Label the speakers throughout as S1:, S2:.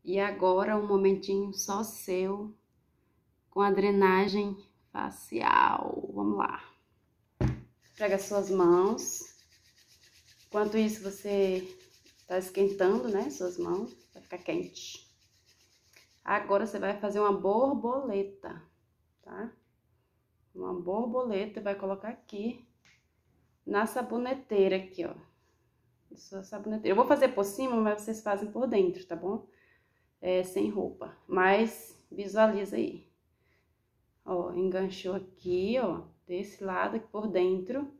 S1: E agora um momentinho só seu com a drenagem facial. Vamos lá. Pega suas mãos. Enquanto isso você tá esquentando, né, suas mãos, vai ficar quente. Agora você vai fazer uma borboleta, tá? Uma borboleta, vai colocar aqui na saboneteira aqui, ó. Sua saboneteira. Eu vou fazer por cima, mas vocês fazem por dentro, tá bom? Sem roupa. Mas visualiza aí. Ó, enganchou aqui, ó, desse lado aqui por dentro.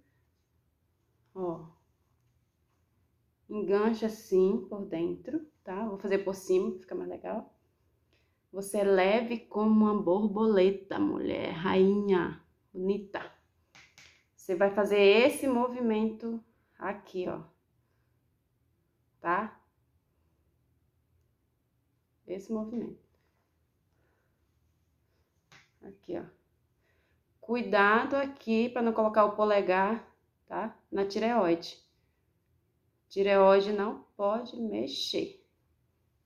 S1: Ó. Engancha assim por dentro, tá? Vou fazer por cima, fica mais legal. Você é leve como uma borboleta, mulher, rainha, bonita. Você vai fazer esse movimento aqui, ó. Tá? Esse movimento. Aqui, ó. Cuidado aqui para não colocar o polegar, tá? Na tireoide. Tireoide não pode mexer,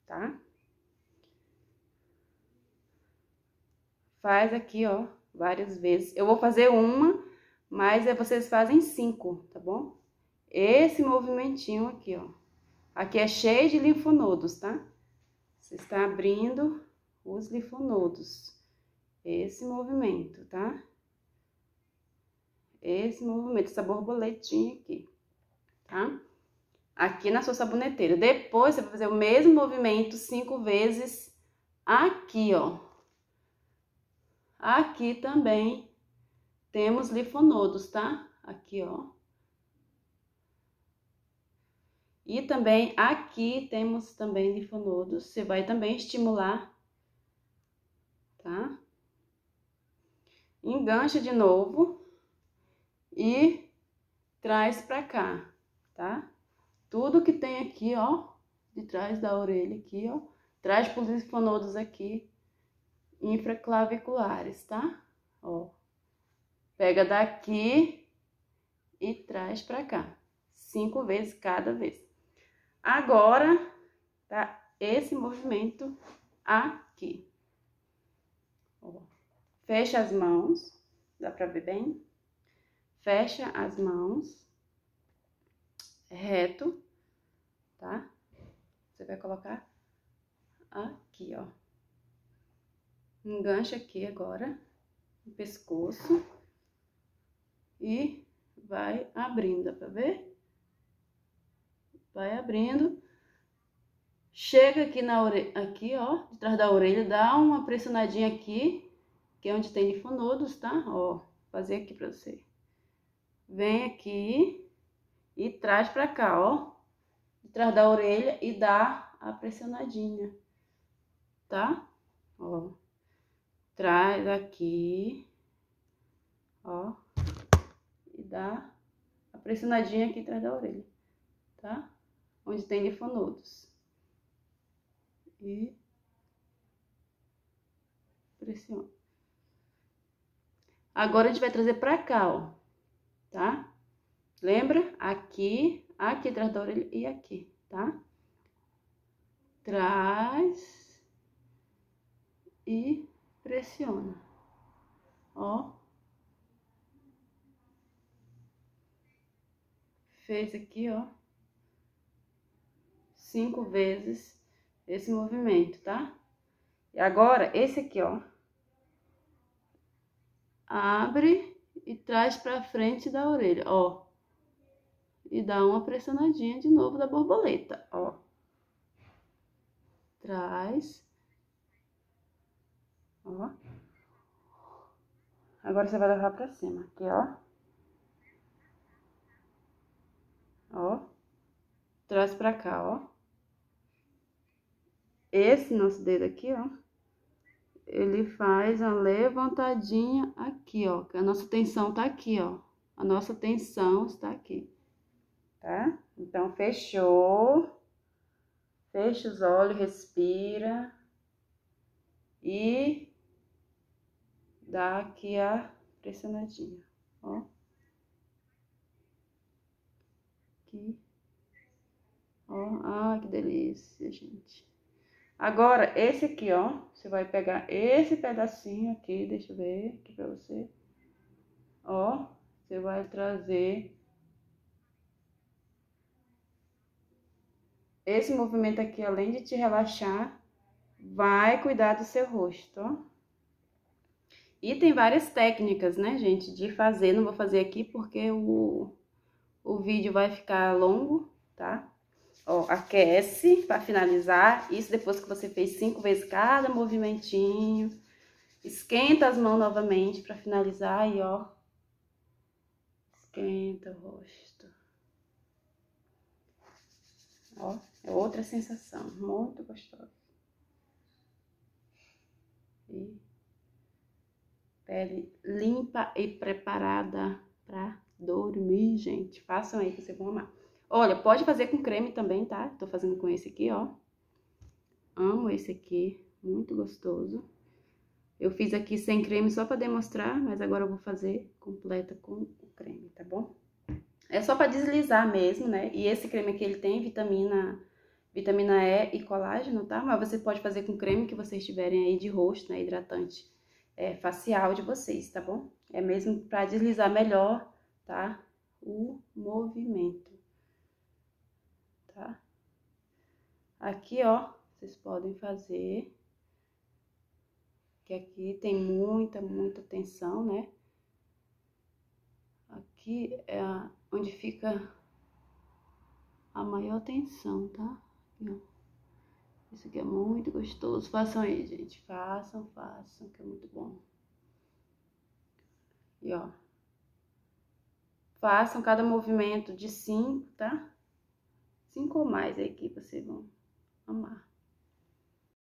S1: tá? Faz aqui, ó, várias vezes. Eu vou fazer uma, mas aí vocês fazem 5, tá bom? Esse movimentinho aqui, ó. Aqui é cheio de linfonodos, tá? Você está abrindo os linfonodos. Esse movimento, tá? Esse movimento, essa borboletinha aqui, tá? Aqui na sua saboneteira. Depois, você vai fazer o mesmo movimento 5 vezes aqui, ó. Aqui também temos linfonodos, tá? Aqui, ó. E também aqui temos também linfonodos. Você vai também estimular, tá? Engancha de novo e traz pra cá, tá? Tudo que tem aqui, ó, de trás da orelha aqui, ó, traz pros linfonodos aqui, infraclaviculares, tá? Ó, pega daqui e traz pra cá, 5 vezes cada vez. Agora, tá? Esse movimento aqui. Ó, fecha as mãos, dá pra ver bem? Fecha as mãos, reto, tá? Você vai colocar aqui, ó. Engancha aqui agora, no pescoço. E vai abrindo, dá pra ver? Vai abrindo. Chega aqui na orelha, aqui, ó, de trás da orelha, dá uma pressionadinha aqui, que é onde tem linfonodos, tá? Ó, vou fazer aqui pra você. Vem aqui e traz pra cá, ó, de trás da orelha e dá a pressionadinha, tá? Ó, traz aqui, ó, e dá a pressionadinha aqui atrás da orelha, tá? Onde tem linfonodos. E pressiona. Agora a gente vai trazer pra cá, ó, tá? Lembra? Aqui, aqui atrás da orelha e aqui, tá? Traz e pressiona, ó. Fez aqui, ó, 5 vezes esse movimento, tá? E agora, esse aqui, ó, abre e traz pra frente da orelha, ó. E dá uma pressionadinha de novo da borboleta, ó. Traz. Ó. Agora você vai levar pra cima, aqui, ó. Ó. Traz pra cá, ó. Esse nosso dedo aqui, ó, ele faz a levantadinha aqui, ó, que a nossa tensão tá aqui, ó. A nossa tensão está aqui, tá? Então, fechou. Fecha os olhos, respira. E dá aqui a pressionadinha, ó. Aqui. Ó, ah, que delícia, gente. Agora, esse aqui, ó, você vai pegar esse pedacinho aqui, deixa eu ver aqui pra você. Ó, você vai trazer esse movimento aqui, além de te relaxar, vai cuidar do seu rosto, ó. E tem várias técnicas, né, gente, de fazer. Não vou fazer aqui porque o vídeo vai ficar longo, tá? Ó, aquece para finalizar. Isso depois que você fez 5 vezes cada movimentinho. Esquenta as mãos novamente para finalizar e, ó, esquenta o rosto. Ó, é outra sensação, muito gostosa. E pele limpa e preparada para dormir, gente. Façam aí que vocês vão amar. Olha, pode fazer com creme também, tá? Tô fazendo com esse aqui, ó. Amo esse aqui, muito gostoso. Eu fiz aqui sem creme só pra demonstrar, mas agora eu vou fazer completa com o creme, tá bom? É só pra deslizar mesmo, né? E esse creme aqui, ele tem vitamina E e colágeno, tá? Mas você pode fazer com creme que vocês tiverem aí de rosto, né? Hidratante facial de vocês, tá bom? É mesmo pra deslizar melhor, tá? O movimento, tá? Aqui, ó, vocês podem fazer, que aqui tem muita tensão, né? Aqui é onde fica a maior tensão, tá? Aqui, ó. Isso aqui é muito gostoso. Façam aí, gente. Façam, que é muito bom. E, ó. Façam cada movimento de 5, tá? 5 ou mais aí que vocês vão amar.